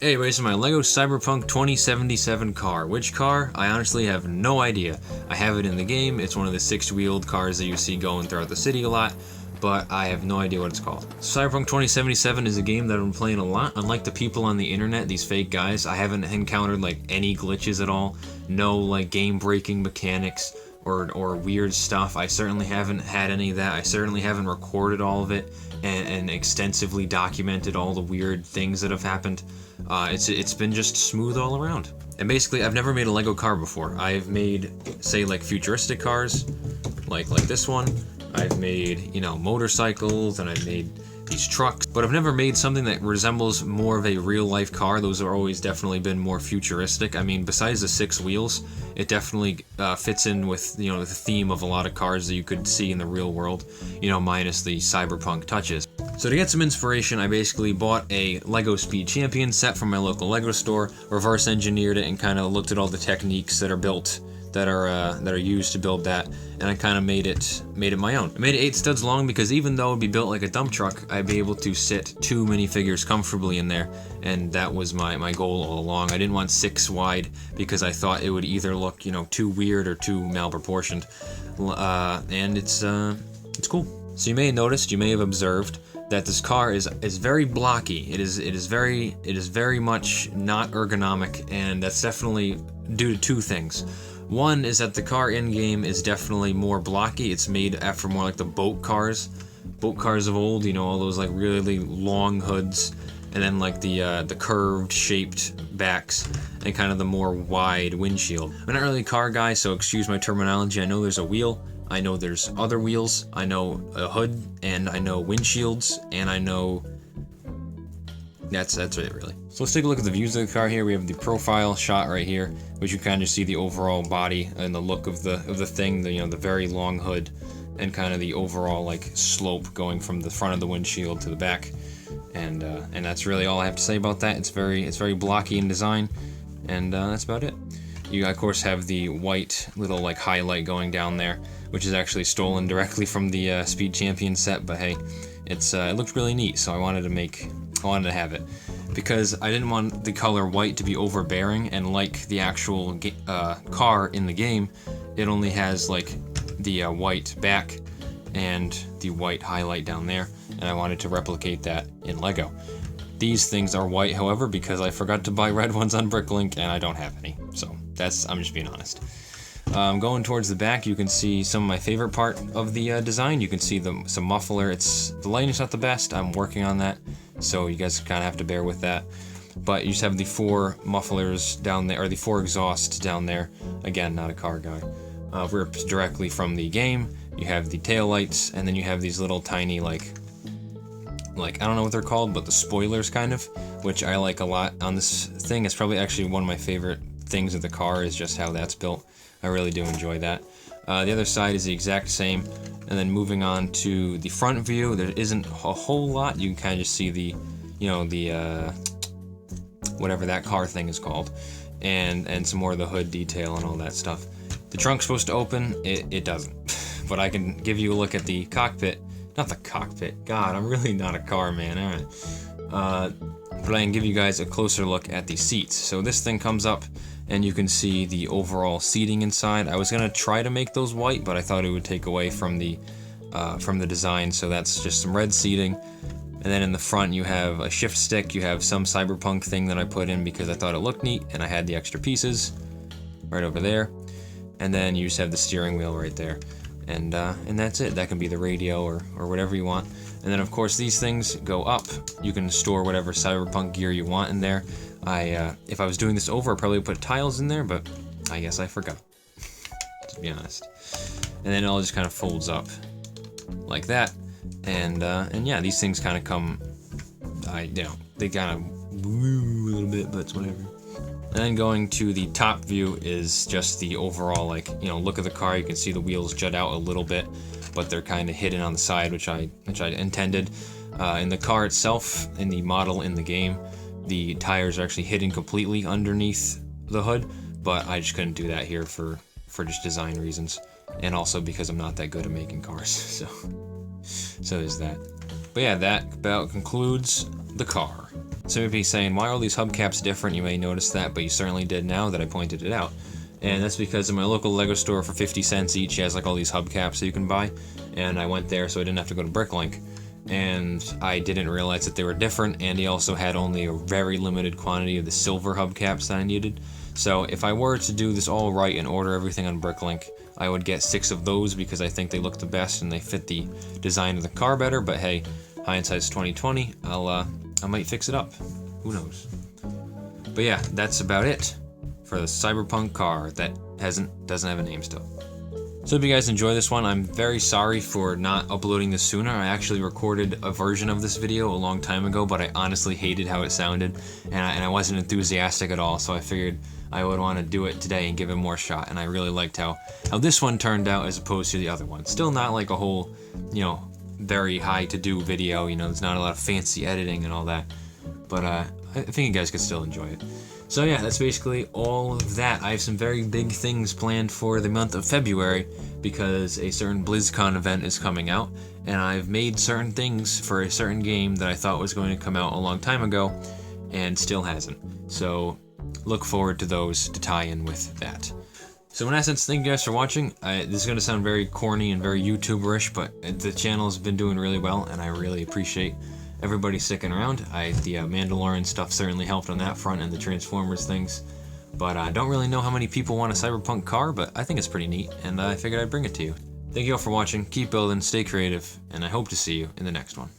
Anyways, my LEGO Cyberpunk 2077 car. Which car? I honestly have no idea. I have it in the game. It's one of the six-wheeled cars that you see going throughout the city a lot, but I have no idea what it's called. Cyberpunk 2077 is a game that I've been playing a lot. Unlike the people on the internet, these fake guys, I haven't encountered like any glitches at all. No like game-breaking mechanics or weird stuff. I certainly haven't had any of that. I certainly haven't recorded all of it and extensively documented all the weird things that have happened. It's been just smooth all around. And basically, I've never made a Lego car before. I've made, say, like futuristic cars, like this one. I've made, motorcycles, and I've made these trucks, but I've never made something that resembles more of a real-life car. Those have always definitely been more futuristic. I mean, besides the six wheels, it definitely fits in with, the theme of a lot of cars that you could see in the real world, minus the cyberpunk touches. So to get some inspiration, I basically bought a Lego Speed Champion set from my local Lego store, reverse engineered it, and kind of looked at all the techniques that are built that are used to build that, and I kind of made it my own. I made it 8 studs long because even though it'd be built like a dump truck, I'd be able to sit 2 minifigures comfortably in there, and that was my goal all along. I didn't want 6 wide because I thought it would either look too weird or too malproportioned, and it's cool. So you may have noticed, you may have observed that this car is very blocky. It is very much not ergonomic, and that's definitely due to 2 things. One is that the car in-game is definitely more blocky. It's made after more like the boat cars of old, all those like really long hoods, and then like the curved shaped backs, and kind of the more wide windshield. I'm not really a car guy, so excuse my terminology. I know there's a wheel, I know there's other wheels, I know a hood, and I know windshields, and I know that's it really. So let's take a look at the views of the car here. We have the profile shot right here, which you kind of see the overall body and the look of the thing, the very long hood, and kind of the overall like slope going from the front of the windshield to the back, and that's really all I have to say about that. It's very blocky in design, and that's about it. You of course have the white little like highlight going down there, which is actually stolen directly from the Speed Champion set, but hey, it looked really neat, so I wanted to have it because I didn't want the color white to be overbearing, and like the actual car in the game, it only has like the white back and the white highlight down there, and I wanted to replicate that in Lego. These things are white, however, because I forgot to buy red ones on Bricklink and I don't have any, so I'm just being honest. Going towards the back, you can see some of my favorite part of the design. You can see some muffler. The lighting's not the best. I'm working on that, so you guys kind of have to bear with that. But you just have the 4 mufflers down there, or the 4 exhausts down there. Again, not a car guy. Ripped directly from the game. You have the tail lights, and then you have these little tiny like I don't know what they're called, but the spoilers kind of, which I like a lot on this thing. It's probably actually one of my favorite things of the car is just how that's built. I really do enjoy that. The other side is the exact same, and then moving on to the front view, there isn't a whole lot. You can kind of just see the whatever that car thing is called, and some more of the hood detail and all that stuff. The trunk's supposed to open, it doesn't, but I can give you a look at the cockpit. Not the cockpit, God, I'm really not a car man, alright. But I can give you guys a closer look at the seats. So this thing comes up, and you can see the overall seating inside. I was gonna try to make those white, but I thought it would take away from the design, so that's just some red seating. And then in the front you have a shift stick, you have some cyberpunk thing that I put in because I thought it looked neat, and I had the extra pieces right over there. And then you just have the steering wheel right there. And that's it. That can be the radio or whatever you want. And then of course these things go up. You can store whatever cyberpunk gear you want in there. If I was doing this over, I probably would put tiles in there, but I guess I forgot, to be honest. And then it all just kind of folds up like that. And yeah, these things kind of come, they kind of woo a little bit, but it's whatever. And then going to the top view is just the overall, look of the car. You can see the wheels jut out a little bit, but they're kind of hidden on the side, which I intended. In the car itself, in the model in the game, the tires are actually hidden completely underneath the hood, but I just couldn't do that here for just design reasons, and also because I'm not that good at making cars, so there's that. But yeah, that about concludes the car. Some may be saying, why are all these hubcaps different? You may notice that, but you certainly did now that I pointed it out. And that's because in my local Lego store for 50 cents each, he has like all these hubcaps that you can buy. And I went there so I didn't have to go to Bricklink. And I didn't realize that they were different, and he also had only a very limited quantity of the silver hubcaps that I needed. So if I were to do this all right and order everything on Bricklink, I would get 6 of those because I think they look the best and they fit the design of the car better. But hey, hindsight's 2020. I might fix it up. Who knows? But yeah, that's about it for the Cyberpunk car that doesn't have a name still. So if you guys enjoy this one, I'm very sorry for not uploading this sooner. I actually recorded a version of this video a long time ago, but I honestly hated how it sounded, and I wasn't enthusiastic at all, so I figured I would want to do it today and give it more shot, and I really liked how this one turned out as opposed to the other one. Still not like a whole, very high to-do video, there's not a lot of fancy editing and all that, but I think you guys could still enjoy it. So yeah, that's basically all of that. I have some very big things planned for the month of February because a certain BlizzCon event is coming out, and I've made certain things for a certain game that I thought was going to come out a long time ago and still hasn't. So look forward to those to tie in with that. So in essence, thank you guys for watching. This is going to sound very corny and very YouTuber-ish, but the channel has been doing really well, and I really appreciate everybody sticking around. The Mandalorian stuff certainly helped on that front and the Transformers things, but I don't really know how many people want a Cyberpunk car, but I think it's pretty neat, and I figured I'd bring it to you. Thank you all for watching, keep building, stay creative, and I hope to see you in the next one.